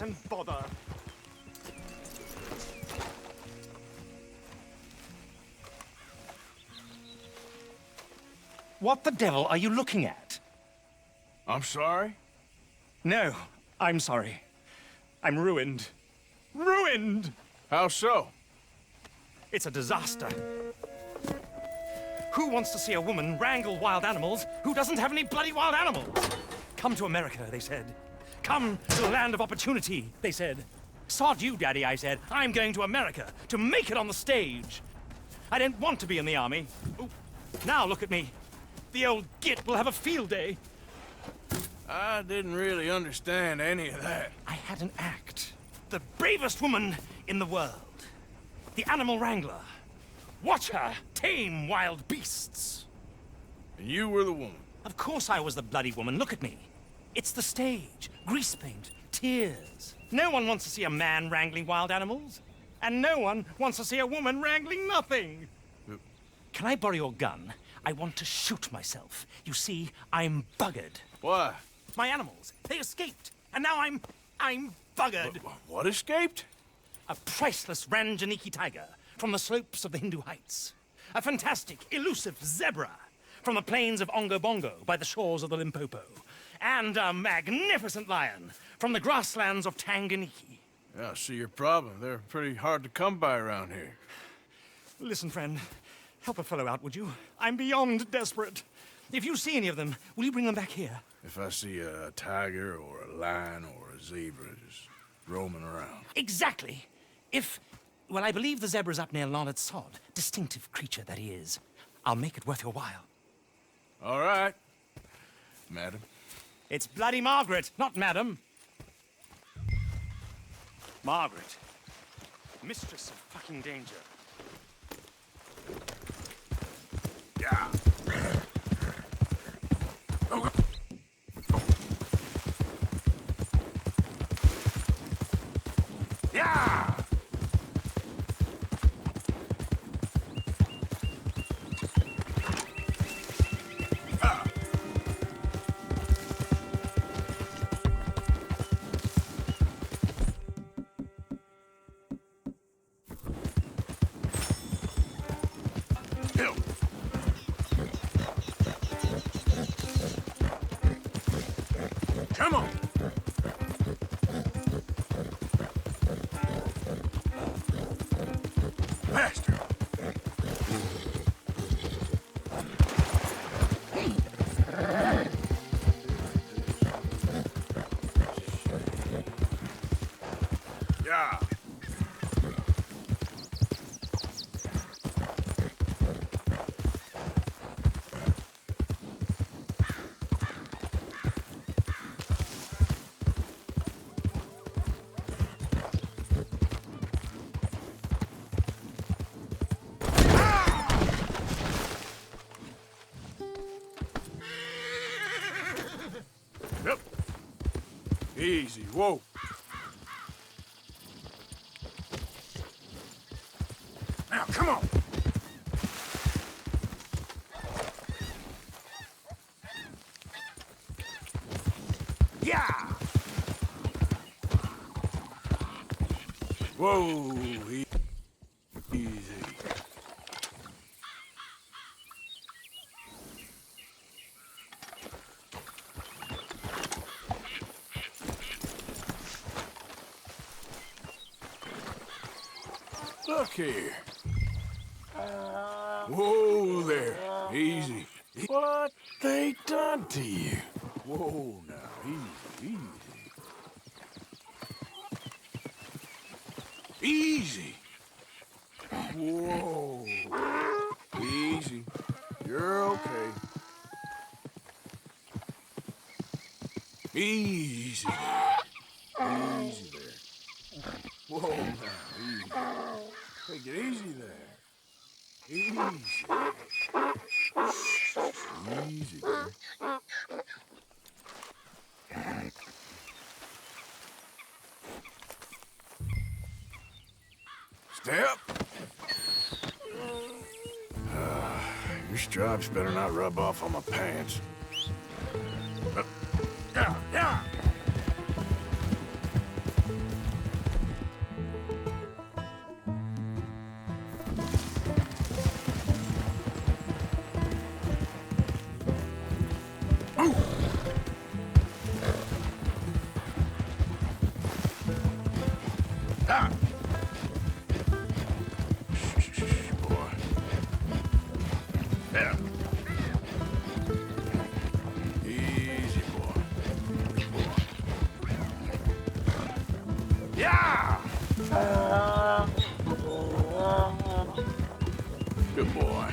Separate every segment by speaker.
Speaker 1: spat and bother. What the devil are you looking at?
Speaker 2: I'm sorry?
Speaker 1: No, I'm sorry. I'm ruined. Ruined!
Speaker 2: How so?
Speaker 1: It's a disaster. Who wants to see a woman wrangle wild animals who doesn't have any bloody wild animals? Come to America, they said. Come to the land of opportunity, they said. Sod you, Daddy, I said. I'm going to America to make it on the stage. I didn't want to be in the army. Ooh. Now look at me. The old git will have a field day.
Speaker 2: I didn't really understand any of that.
Speaker 1: I had an act. The bravest woman in the world. The animal wrangler. Watch her tame wild beasts.
Speaker 2: And you were the woman.
Speaker 1: Of course I was the bloody woman. Look at me. It's the stage. Grease paint. Tears. No one wants to see a man wrangling wild animals. And no one wants to see a woman wrangling nothing. Can I borrow your gun? I want to shoot myself. You see, I'm buggered.
Speaker 2: Why?
Speaker 1: My animals, they escaped. And now I'm buggered.
Speaker 2: What escaped?
Speaker 1: A priceless Ranjaniki tiger from the slopes of the Hindu Heights. A fantastic, elusive zebra from the plains of Ongo Bongo by the shores of the Limpopo. And a magnificent lion from the grasslands of Tanganyika.
Speaker 2: Yeah, I see your problem. They're pretty hard to come by around here.
Speaker 1: Listen, friend, help a fellow out, would you? I'm beyond desperate. If you see any of them, will you bring them back here?
Speaker 2: If I see a tiger or a lion or a zebra just roaming around.
Speaker 1: Exactly. Well, I believe the zebra's up near Larned Sod. Distinctive creature that he is. I'll make it worth your while.
Speaker 2: All right, madam.
Speaker 1: It's bloody Margaret, not madam. Margaret. Mistress of fucking danger.
Speaker 2: Yeah. Yeah! Come on! Faster! Yeah! Yep. Easy, whoa. Now, come on. Yeah. Whoa, easy. Look here. Whoa there. Easy. What they done to you? Whoa now. Easy, easy. Easy. Whoa. Easy. You're okay. Easy there. Easy there. Whoa now. Easy. Take it easy there. Easy. Easy there. Step. Your stripes better not rub off on my pants. Yeah, yeah. Yeah. Easy, boy. Yeah! Good boy.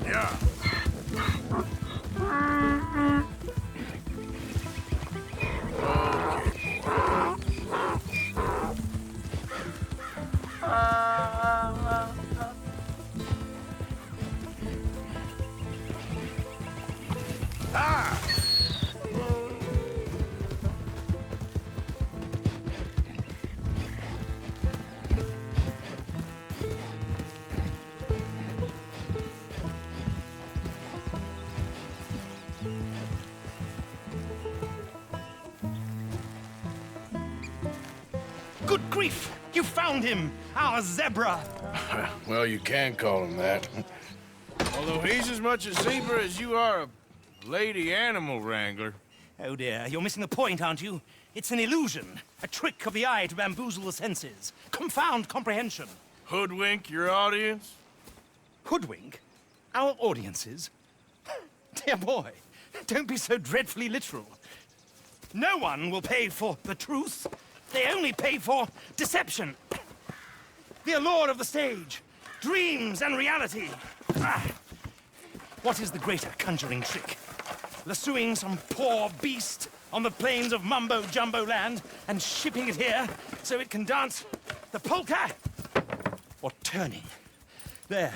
Speaker 2: Yeah. Ah!
Speaker 1: Good grief! You found him! Our zebra!
Speaker 2: Well, you can call him that. Although he's as much a zebra as you are a lady animal wrangler.
Speaker 1: Oh dear, you're missing the point, aren't you? It's an illusion. A trick of the eye to bamboozle the senses. Confound comprehension.
Speaker 2: Hoodwink your audience?
Speaker 1: Hoodwink? Our audiences? Dear boy, don't be so dreadfully literal. No one will pay for the truth. They only pay for deception. The allure of the stage. Dreams and reality. Ah. What is the greater conjuring trick? Lassoing some poor beast on the plains of mumbo-jumbo land and shipping it here so it can dance the polka? Or turning, there,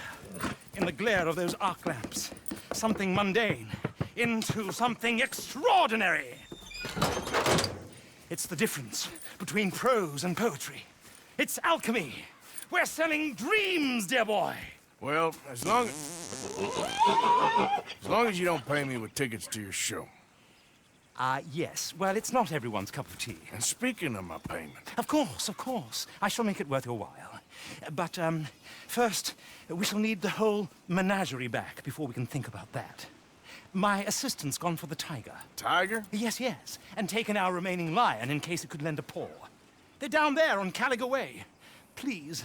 Speaker 1: in the glare of those arc lamps, something mundane into something extraordinary? It's the difference between prose and poetry. It's alchemy. We're selling dreams, dear boy.
Speaker 2: Well, as long as you don't pay me with tickets to your show.
Speaker 1: Yes. Well, it's not everyone's cup of tea.
Speaker 2: And speaking of my payment,
Speaker 1: Of course. I shall make it worth your while. But, first, we shall need the whole menagerie back before we can think about that. My assistant's gone for the tiger.
Speaker 2: Tiger?
Speaker 1: Yes, and taken our remaining lion in case it could lend a paw. They're down there on Caliga Way. Please,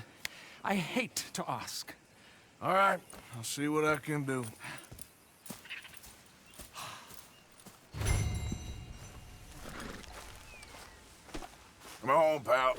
Speaker 1: I hate to ask.
Speaker 2: All right, I'll see what I can do. Come on, pal.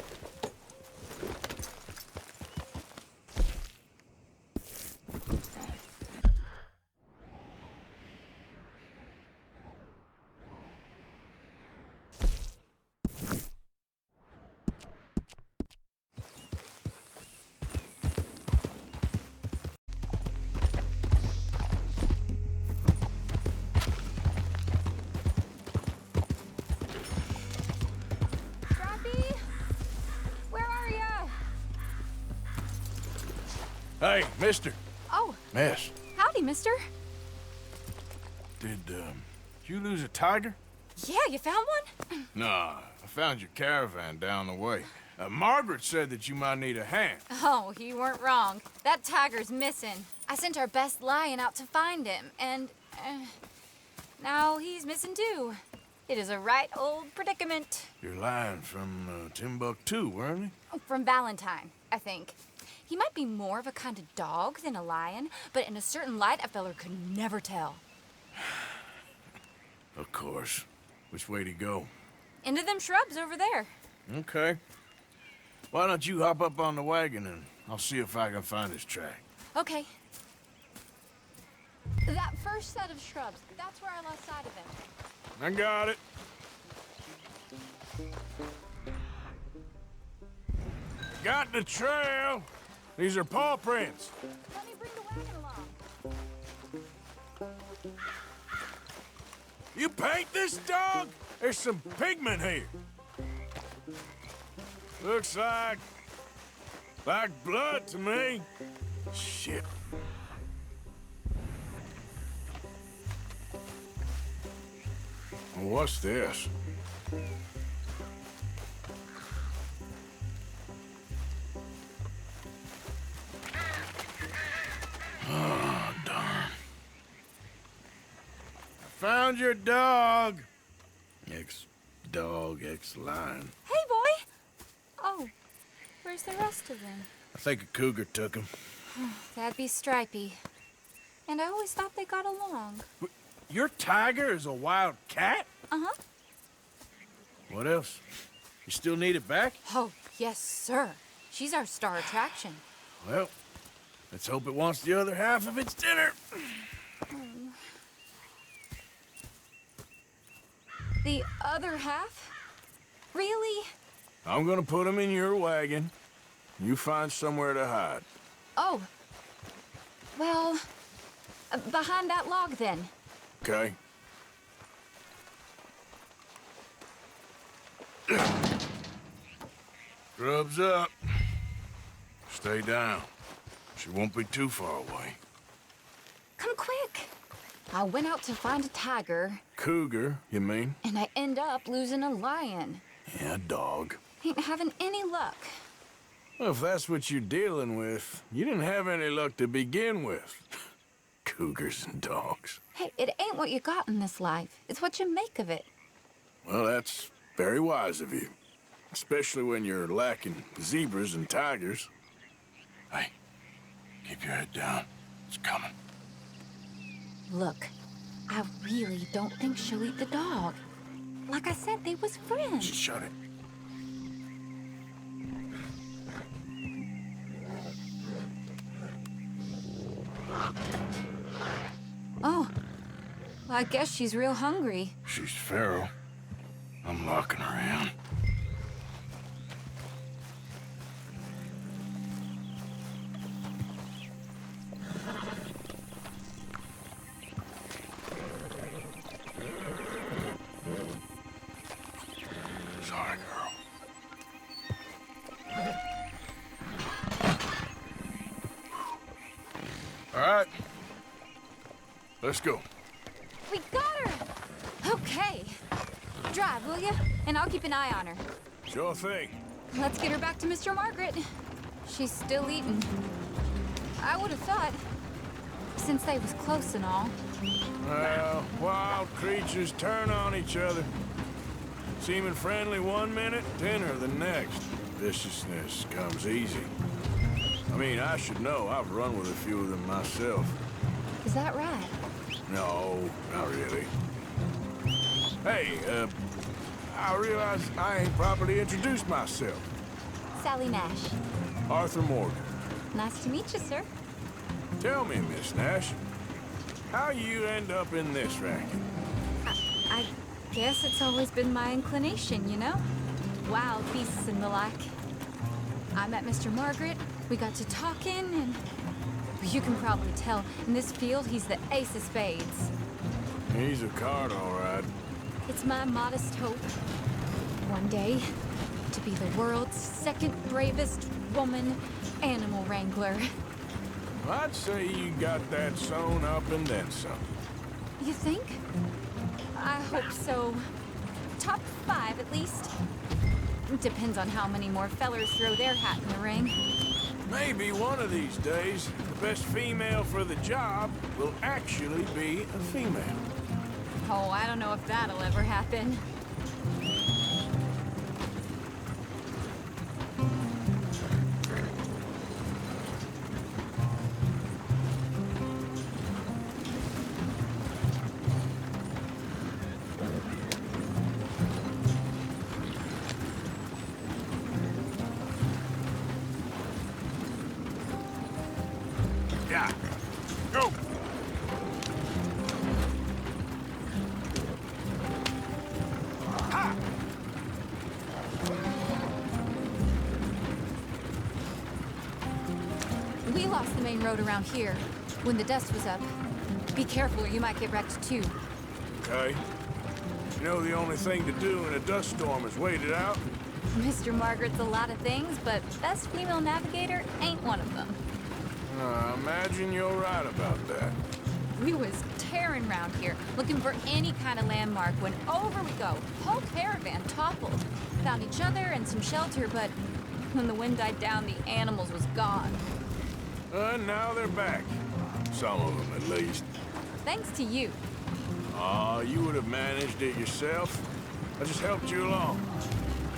Speaker 2: Hey, mister.
Speaker 3: Oh,
Speaker 2: Miss,
Speaker 3: howdy, mister.
Speaker 2: did you lose a tiger?
Speaker 3: Yeah, you found one?
Speaker 2: Nah, I found your caravan down the way. Margaret said that you might need a hand.
Speaker 3: Oh, you weren't wrong. That tiger's missing. I sent our best lion out to find him, and now he's missing too. It is a right old predicament.
Speaker 2: You're lying from Timbuktu, weren't you?
Speaker 3: From Valentine, I think. He might be more of a kind of dog than a lion, but in a certain light, a feller could never tell.
Speaker 2: Of course. Which way to go?
Speaker 3: Into them shrubs over there.
Speaker 2: Okay. Why don't you hop up on the wagon and I'll see if I can find his track.
Speaker 3: Okay. That first set of shrubs, that's where I lost sight of him.
Speaker 2: I got it. Got the trail. These are paw prints.
Speaker 3: Let me bring the wagon along.
Speaker 2: You paint this dog? There's some pigment here. Looks like blood to me. Shit. What's this? Oh, darn. I found your dog. Ex-dog, ex-lion.
Speaker 3: Hey, boy! Oh, where's the rest of them?
Speaker 2: I think a cougar took him.
Speaker 3: That'd be Stripey. And I always thought they got along.
Speaker 2: Your tiger is a wild cat?
Speaker 3: Uh-huh.
Speaker 2: What else? You still need it back?
Speaker 3: Oh, yes, sir. She's our star attraction.
Speaker 2: Well, let's hope it wants the other half of its dinner.
Speaker 3: The other half? Really?
Speaker 2: I'm gonna put him in your wagon. You find somewhere to hide.
Speaker 3: Oh. Well, behind that log, then.
Speaker 2: Okay? Grub's up. Stay down. She won't be too far away.
Speaker 3: Come quick. I went out to find a tiger,
Speaker 2: Cougar, you mean?
Speaker 3: and I end up losing a lion.
Speaker 2: Yeah, dog.
Speaker 3: Ain't having any luck.
Speaker 2: Well, if that's what you're dealing with, you didn't have any luck to begin with. Cougars and dogs.
Speaker 3: Hey, it ain't what you got in this life. It's what you make of it.
Speaker 2: Well, that's very wise of you. Especially when you're lacking zebras and tigers. Hey, keep your head down. It's coming.
Speaker 3: Look, I really don't think she'll eat the dog. Like I said, they was friends.
Speaker 2: Shut it.
Speaker 3: Oh, well, I guess she's real hungry.
Speaker 2: She's feral. I'm locking her in. Sorry, girl. All right. Let's go.
Speaker 3: We got her! Okay. Drive, will you? And I'll keep an eye on her.
Speaker 2: Sure thing.
Speaker 3: Let's get her back to Mr. Margaret. She's still eating. I would have thought, since they was close and all.
Speaker 2: Well, wild creatures turn on each other. Seeming friendly one minute, dinner the next. Viciousness comes easy. I mean, I should know. I've run with a few of them myself.
Speaker 3: Is that right?
Speaker 2: No, not really. Hey, I realize I ain't properly introduced myself.
Speaker 3: Sally Nash.
Speaker 2: Arthur Morgan.
Speaker 3: Nice to meet you, sir.
Speaker 2: Tell me, Miss Nash, how you end up in this racket?
Speaker 3: I guess it's always been my inclination, you know? Wild beasts and the like. I met Mr. Margaret, we got to talking, and you can probably tell, in this field, he's the ace of spades.
Speaker 2: He's a card, all right.
Speaker 3: It's my modest hope, one day, to be the world's second bravest woman animal wrangler.
Speaker 2: I'd say you got that sewn up and then some.
Speaker 3: You think? I hope so. Top 5, at least. Depends on how many more fellers throw their hat in the ring.
Speaker 2: Maybe one of these days, the best female for the job will actually be a female.
Speaker 3: Oh, I don't know if that'll ever happen.
Speaker 2: Yeah. Go! Ha!
Speaker 3: We lost the main road around here when the dust was up. Be careful or you might get wrecked too.
Speaker 2: Okay. You know the only thing to do in a dust storm is wait it out?
Speaker 3: Mr. Margaret's a lot of things, but best female navigator ain't one of them.
Speaker 2: I imagine you're right about that.
Speaker 3: We was tearing around here, looking for any kind of landmark when over we go. Whole caravan toppled. Found each other and some shelter, but when the wind died down, the animals was gone.
Speaker 2: Now they're back. Some of them, at least.
Speaker 3: Thanks to you.
Speaker 2: Aw, you would have managed it yourself. I just helped you along.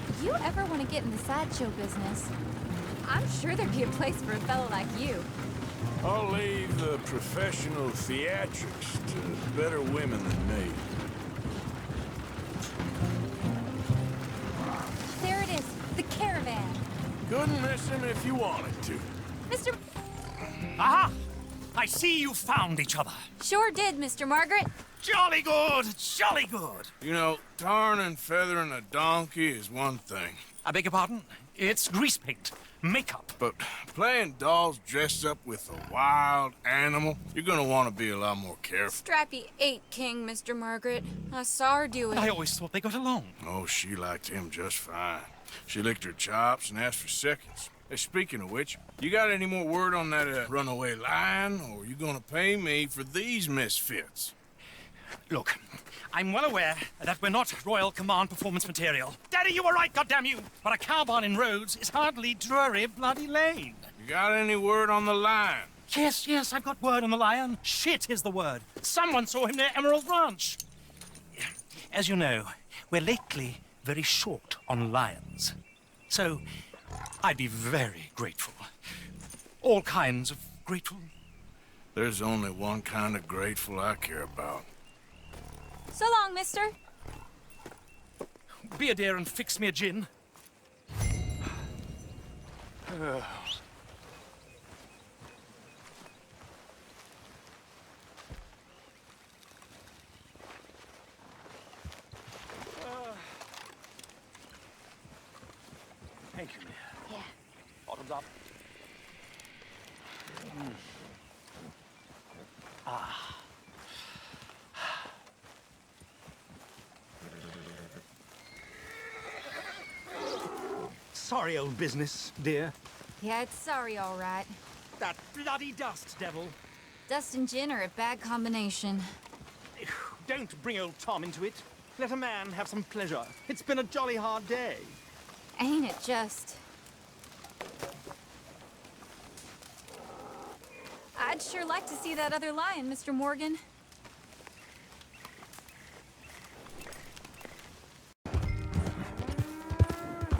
Speaker 3: If you ever want to get in the sideshow business, I'm sure there'd be a place for a fellow like you.
Speaker 2: I'll leave the professional theatrics to better women than me.
Speaker 3: There it is, the caravan.
Speaker 2: Couldn't miss him if you wanted to.
Speaker 3: Mr.
Speaker 1: Aha! I see you found each other.
Speaker 3: Sure did, Mr. Margaret.
Speaker 1: Jolly good, jolly good.
Speaker 2: You know, tarring and feathering a donkey is one thing.
Speaker 1: I beg your pardon? It's grease paint, makeup.
Speaker 2: But playing dolls dressed up with a wild animal, you're gonna want to be a lot more careful.
Speaker 3: Strappy ate King, Mr. Margaret. I saw her do it.
Speaker 1: I always thought they got along.
Speaker 2: Oh, she liked him just fine. She licked her chops and asked for seconds. Hey, speaking of which, you got any more word on that runaway lion, or are you gonna pay me for these misfits?
Speaker 1: Look, I'm well aware that we're not Royal Command performance material. Daddy, you were right, goddamn you! But a cow barn in Rhodes is hardly Drury Bloody Lane.
Speaker 2: You got any word on the lion?
Speaker 1: Yes, I've got word on the lion. Shit is the word. Someone saw him near Emerald Ranch. As you know, we're lately very short on lions. So, I'd be very grateful. All kinds of grateful.
Speaker 2: There's only one kind of grateful I care about.
Speaker 3: So long, mister.
Speaker 1: Be a dear and fix me a gin. Thank you, dear.
Speaker 3: Yeah.
Speaker 1: Bottoms up. Sorry, old business, dear.
Speaker 3: Yeah, it's sorry, all right.
Speaker 1: That bloody dust devil.
Speaker 3: Dust and gin are a bad combination.
Speaker 1: Don't bring old Tom into it. Let a man have some pleasure. It's been a jolly hard day.
Speaker 3: Ain't it just? I'd sure like to see that other lion, Mr. Morgan.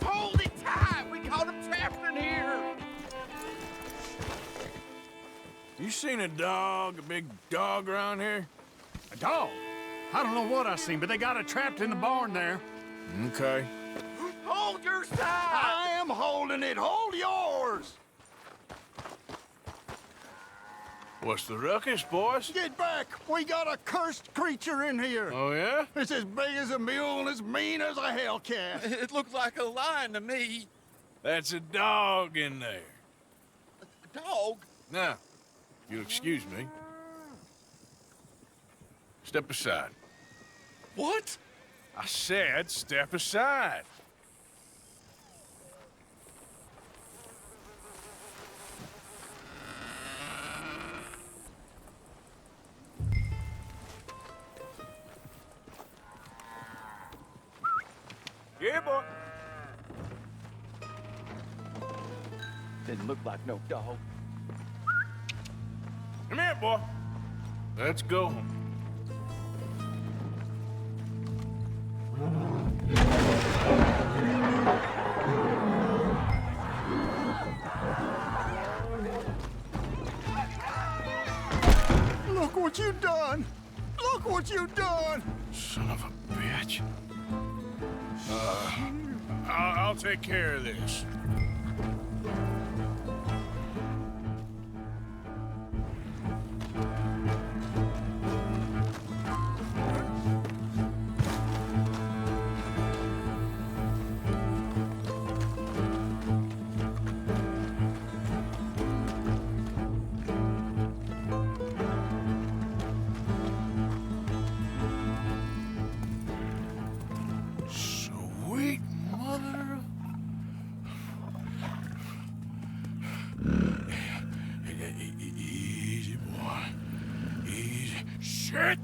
Speaker 4: Hold it tight! We got him trapped in here!
Speaker 2: You seen a dog, a big dog around here?
Speaker 4: A dog? I don't know what I seen, but they got it trapped in the barn there.
Speaker 2: Okay.
Speaker 4: Hold your side! I am holding it. Hold yours!
Speaker 2: What's the ruckus, boys?
Speaker 4: Get back! We got a cursed creature in here.
Speaker 2: Oh, yeah?
Speaker 4: It's as big as a mule and as mean as a hellcat.
Speaker 5: It looked like a lion to me.
Speaker 2: That's a dog in there.
Speaker 5: A dog?
Speaker 2: Now, you'll excuse me. Step aside.
Speaker 5: What?
Speaker 2: I said step aside. Yeah, boy.
Speaker 5: Didn't look like no dog.
Speaker 2: Come here, boy. Let's go.
Speaker 4: Look what you done! Look what you done!
Speaker 2: Son of a bitch. I'll take care of this. Sweet mother. Easy, boy. Easy. Shit!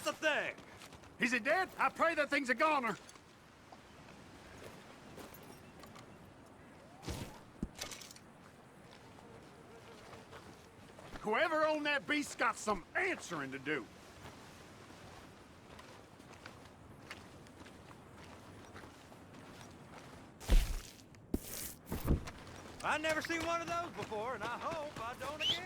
Speaker 4: the thing? Is it dead? I pray that thing's a goner. Whoever owned that beast's got some answering to do.
Speaker 1: I've never seen one of those before, and I hope I don't again.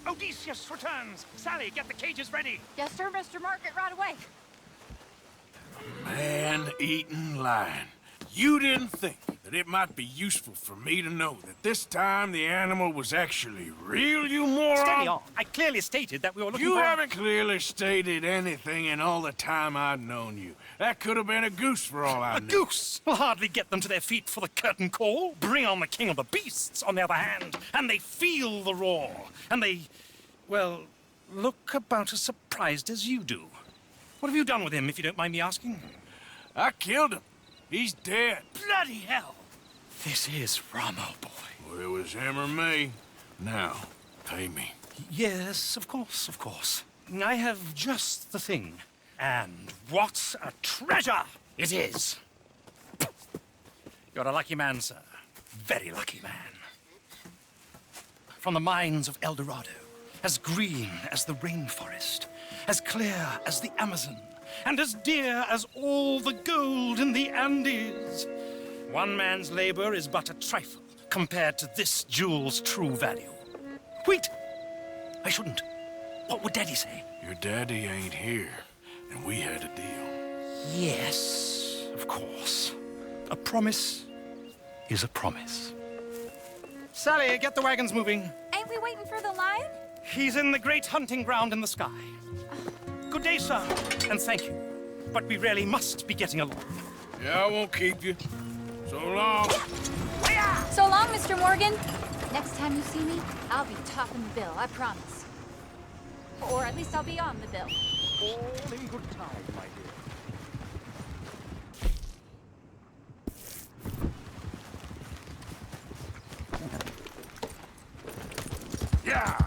Speaker 1: Odysseus returns! Sally, get the cages ready!
Speaker 3: Yes, sir, Mr. Market, right away.
Speaker 2: Man-eating lion. You didn't think that it might be useful for me to know that this time the animal was actually real, you moron?
Speaker 1: Steady on. I clearly stated that we were looking
Speaker 2: You
Speaker 1: for...
Speaker 2: haven't clearly stated anything in all the time I've known you. That could have been a goose for all I
Speaker 1: A
Speaker 2: knew.
Speaker 1: goose will hardly get them to their feet for the curtain call. Bring on the king of the beasts, on the other hand, and they feel the roar. And they, well, look about as surprised as you do. What have you done with him, if you don't mind me asking?
Speaker 2: I killed him. He's dead.
Speaker 1: Bloody hell! This is Ramo, boy.
Speaker 2: Well, it was him or me. Now, pay me.
Speaker 1: Yes, of course, of course. I have just the thing. And what a treasure it is! You're a lucky man, sir. Very lucky man. From the mines of El Dorado, as green as the rainforest, as clear as the Amazon, and as dear as all the gold in the Andes. One man's labor is but a trifle compared to this jewel's true value. Wait! I shouldn't. What would Daddy say?
Speaker 2: Your daddy ain't here, and we had a deal.
Speaker 1: Yes, of course. A promise is a promise. Sally, get the wagons moving.
Speaker 3: Ain't we waiting for the lion?
Speaker 1: He's in the great hunting ground in the sky. Good day, sir, and thank you. But we really must be getting along.
Speaker 2: Yeah, I won't keep you. So long.
Speaker 3: So long, Mr. Morgan. Next time you see me, I'll be topping the bill, I promise. Or at least I'll be on the bill.
Speaker 1: All in good time, my dear.
Speaker 4: Yeah!